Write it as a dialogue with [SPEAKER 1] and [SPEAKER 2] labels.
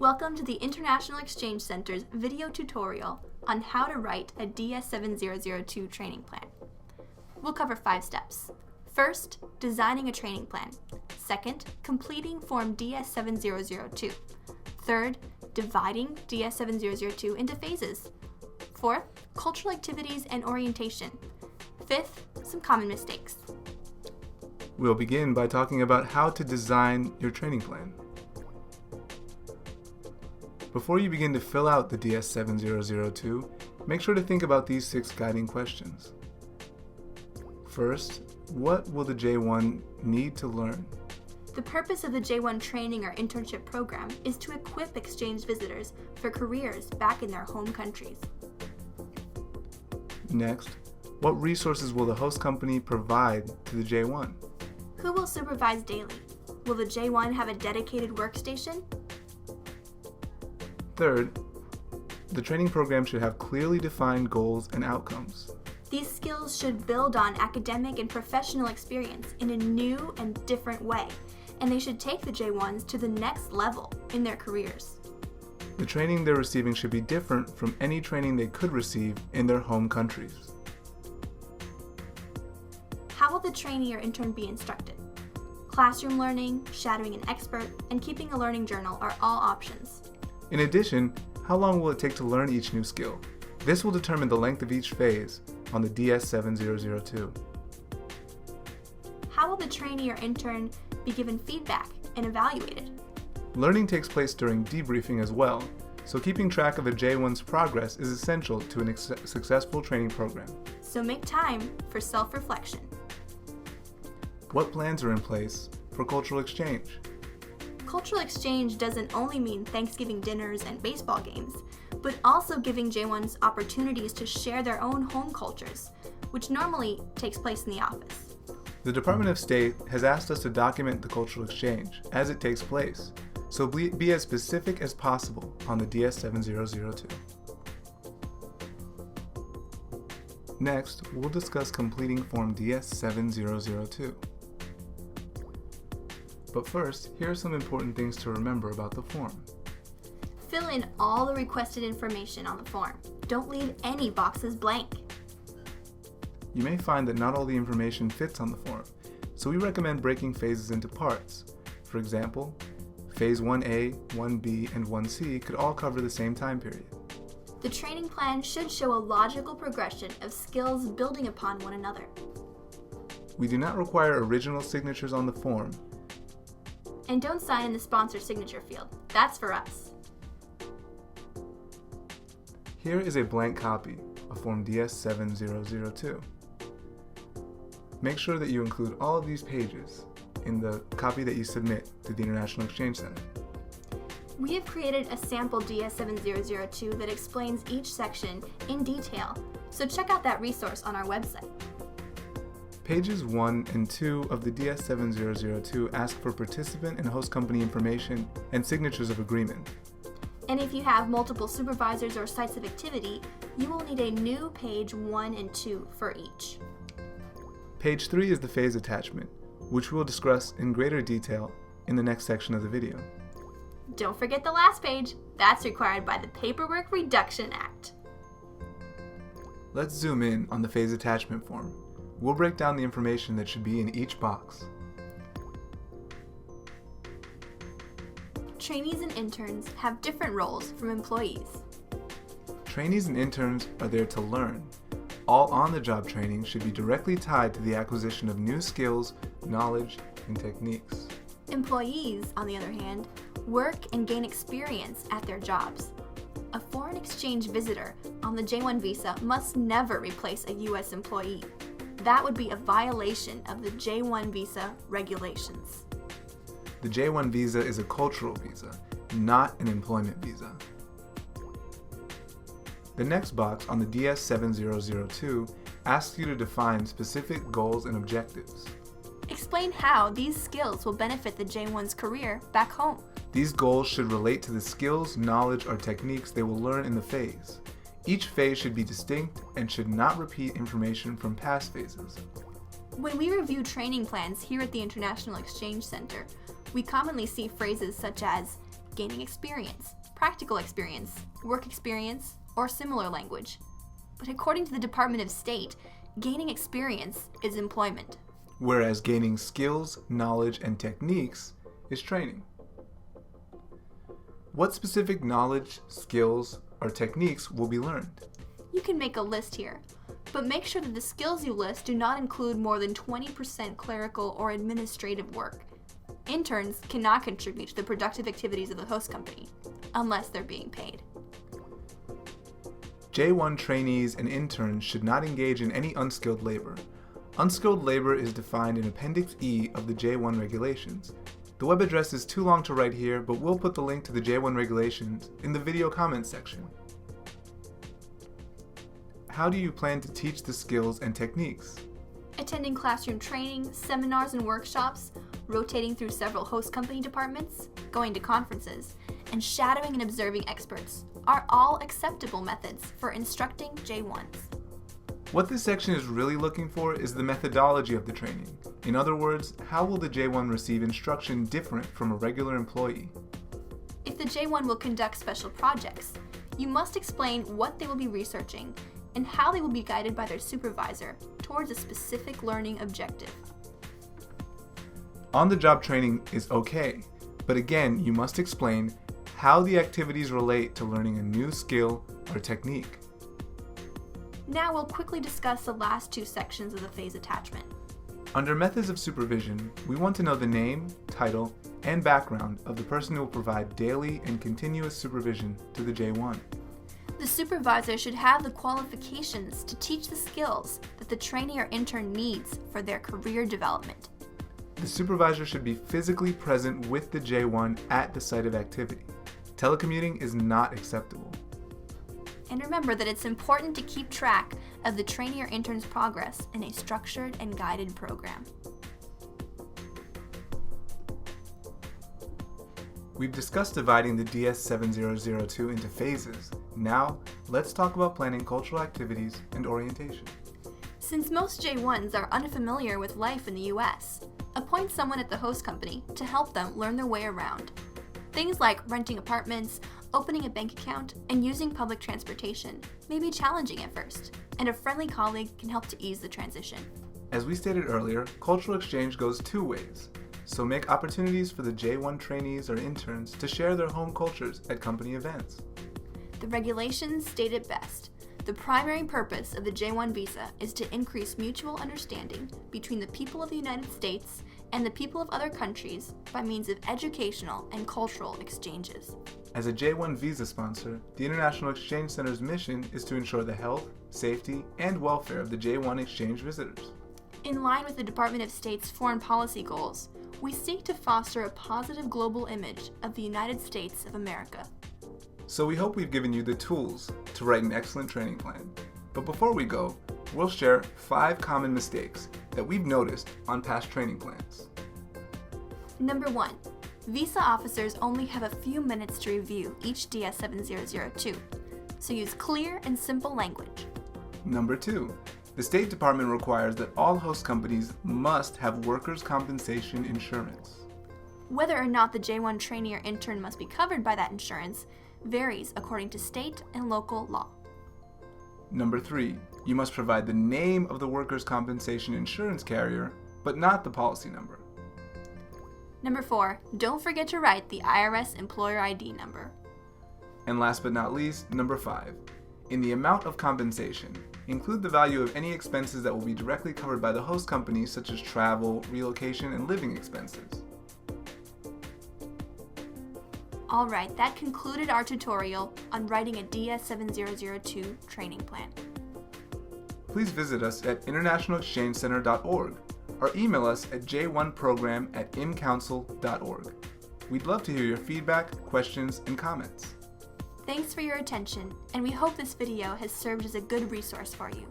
[SPEAKER 1] Welcome to the International Exchange Center's video tutorial on how to write a DS7002 training plan. We'll cover 5 steps. First, designing a training plan. Second, completing Form DS7002. Third, dividing DS7002 into phases. Fourth, cultural activities and orientation. Fifth, some common mistakes.
[SPEAKER 2] We'll begin by talking about how to design your training plan. Before you begin to fill out the DS7002, make sure to think about these 6 guiding questions. First, what will the J1 need to learn?
[SPEAKER 1] The purpose of the J1 training or internship program is to equip exchange visitors for careers back in their home countries.
[SPEAKER 2] Next, what resources will the host company provide to the J1?
[SPEAKER 1] Who will supervise daily? Will the J1 have a dedicated workstation?
[SPEAKER 2] Third, the training program should have clearly defined goals and outcomes.
[SPEAKER 1] These skills should build on academic and professional experience in a new and different way, and they should take the J1s to the next level in their careers.
[SPEAKER 2] The training they're receiving should be different from any training they could receive in their home countries.
[SPEAKER 1] How will the trainee or intern be instructed? Classroom learning, shadowing an expert, and keeping a learning journal are all options.
[SPEAKER 2] In addition, how long will it take to learn each new skill? This will determine the length of each phase on the DS7002.
[SPEAKER 1] How will the trainee or intern be given feedback and evaluated?
[SPEAKER 2] Learning takes place during debriefing as well, so keeping track of a J1's progress is essential to a successful training program.
[SPEAKER 1] So make time for self-reflection.
[SPEAKER 2] What plans are in place for cultural exchange?
[SPEAKER 1] Cultural exchange doesn't only mean Thanksgiving dinners and baseball games, but also giving J1s opportunities to share their own home cultures, which normally takes place in the office.
[SPEAKER 2] The Department of State has asked us to document the cultural exchange as it takes place, so be as specific as possible on the DS7002. Next, we'll discuss completing Form DS7002. But first, here are some important things to remember about the form.
[SPEAKER 1] Fill in all the requested information on the form. Don't leave any boxes blank.
[SPEAKER 2] You may find that not all the information fits on the form, so we recommend breaking phases into parts. For example, Phase 1A, 1B, and 1C could all cover the same time period.
[SPEAKER 1] The training plan should show a logical progression of skills building upon one another.
[SPEAKER 2] We do not require original signatures on the form.
[SPEAKER 1] And don't sign in the sponsor signature field. That's for us.
[SPEAKER 2] Here is a blank copy of Form DS7002. Make sure that you include all of these pages in the copy that you submit to the International Exchange Center.
[SPEAKER 1] We have created a sample DS7002 that explains each section in detail, so check out that resource on our website.
[SPEAKER 2] Pages 1 and 2 of the DS7002 ask for participant and host company information and signatures of agreement.
[SPEAKER 1] And if you have multiple supervisors or sites of activity, you will need a new page 1 and 2 for each.
[SPEAKER 2] Page 3 is the phase attachment, which we'll discuss in greater detail in the next section of the video.
[SPEAKER 1] Don't forget the last page. That's required by the Paperwork Reduction Act.
[SPEAKER 2] Let's zoom in on the phase attachment form. We'll break down the information that should be in each box.
[SPEAKER 1] Trainees and interns have different roles from employees.
[SPEAKER 2] Trainees and interns are there to learn. All on-the-job training should be directly tied to the acquisition of new skills, knowledge, and techniques.
[SPEAKER 1] Employees, on the other hand, work and gain experience at their jobs. A foreign exchange visitor on the J1 visa must never replace a U.S. employee. That would be a violation of the J1 visa regulations.
[SPEAKER 2] The J1 visa is a cultural visa, not an employment visa. The next box on the DS7002 asks you to define specific goals and objectives.
[SPEAKER 1] Explain how these skills will benefit the J1's career back home.
[SPEAKER 2] These goals should relate to the skills, knowledge, or techniques they will learn in the phase. Each phase should be distinct and should not repeat information from past phases.
[SPEAKER 1] When we review training plans here at the International Exchange Center, we commonly see phrases such as gaining experience, practical experience, work experience, or similar language. But according to the Department of State, gaining experience is employment.
[SPEAKER 2] Whereas gaining skills, knowledge, and techniques is training. What specific knowledge, skills, or techniques will be learned?
[SPEAKER 1] You can make a list here, but make sure that the skills you list do not include more than 20% clerical or administrative work. Interns cannot contribute to the productive activities of the host company, unless they're being paid.
[SPEAKER 2] J1 trainees and interns should not engage in any unskilled labor. Unskilled labor is defined in Appendix E of the J1 regulations. The web address is too long to write here, but we'll put the link to the J1 regulations in the video comments section. How do you plan to teach the skills and techniques?
[SPEAKER 1] Attending classroom training, seminars and workshops, rotating through several host company departments, going to conferences, and shadowing and observing experts are all acceptable methods for instructing J1s.
[SPEAKER 2] What this section is really looking for is the methodology of the training. In other words, how will the J1 receive instruction different from a regular employee?
[SPEAKER 1] If the J1 will conduct special projects, you must explain what they will be researching and how they will be guided by their supervisor towards a specific learning objective.
[SPEAKER 2] On-the-job training is okay, but again, you must explain how the activities relate to learning a new skill or technique.
[SPEAKER 1] Now we'll quickly discuss the last two sections of the phase attachment.
[SPEAKER 2] Under methods of supervision, we want to know the name, title, and background of the person who will provide daily and continuous supervision to the J1.
[SPEAKER 1] The supervisor should have the qualifications to teach the skills that the trainee or intern needs for their career development.
[SPEAKER 2] The supervisor should be physically present with the J1 at the site of activity. Telecommuting is not acceptable.
[SPEAKER 1] And remember that it's important to keep track of the trainee or intern's progress in a structured and guided program.
[SPEAKER 2] We've discussed dividing the DS7002 into phases. Now, let's talk about planning cultural activities and orientation.
[SPEAKER 1] Since most J1s are unfamiliar with life in the US, appoint someone at the host company to help them learn their way around. Things like renting apartments, opening a bank account, and using public transportation may be challenging at first, and a friendly colleague can help to ease the transition.
[SPEAKER 2] As we stated earlier, cultural exchange goes two ways, so make opportunities for the J1 trainees or interns to share their home cultures at company events.
[SPEAKER 1] The regulations state it best. The primary purpose of the J1 visa is to increase mutual understanding between the people of the United States and the people of other countries by means of educational and cultural exchanges.
[SPEAKER 2] As a J1 visa sponsor, the International Exchange Center's mission is to ensure the health, safety, and welfare of the J1 exchange visitors.
[SPEAKER 1] In line with the Department of State's foreign policy goals, we seek to foster a positive global image of the United States of America.
[SPEAKER 2] So we hope we've given you the tools to write an excellent training plan. But before we go, we'll share 5 common mistakes that we've noticed on past training plans.
[SPEAKER 1] Number 1. Visa officers only have a few minutes to review each DS7002, so use clear and simple language.
[SPEAKER 2] Number 2. The State Department requires that all host companies must have workers' compensation insurance.
[SPEAKER 1] Whether or not the J1 trainee or intern must be covered by that insurance varies according to state and local law.
[SPEAKER 2] Number 3. You must provide the name of the workers' compensation insurance carrier, but not the policy number.
[SPEAKER 1] Number 4. Don't forget to write the IRS employer ID number.
[SPEAKER 2] And last but not least, number 5. In the amount of compensation, include the value of any expenses that will be directly covered by the host company, such as travel, relocation, and living expenses.
[SPEAKER 1] Alright, that concluded our tutorial on writing a DS7002 training plan.
[SPEAKER 2] Please visit us at internationalexchangecenter.org or email us at j1program@imcouncil.org. We'd love to hear your feedback, questions, and comments.
[SPEAKER 1] Thanks for your attention, and we hope this video has served as a good resource for you.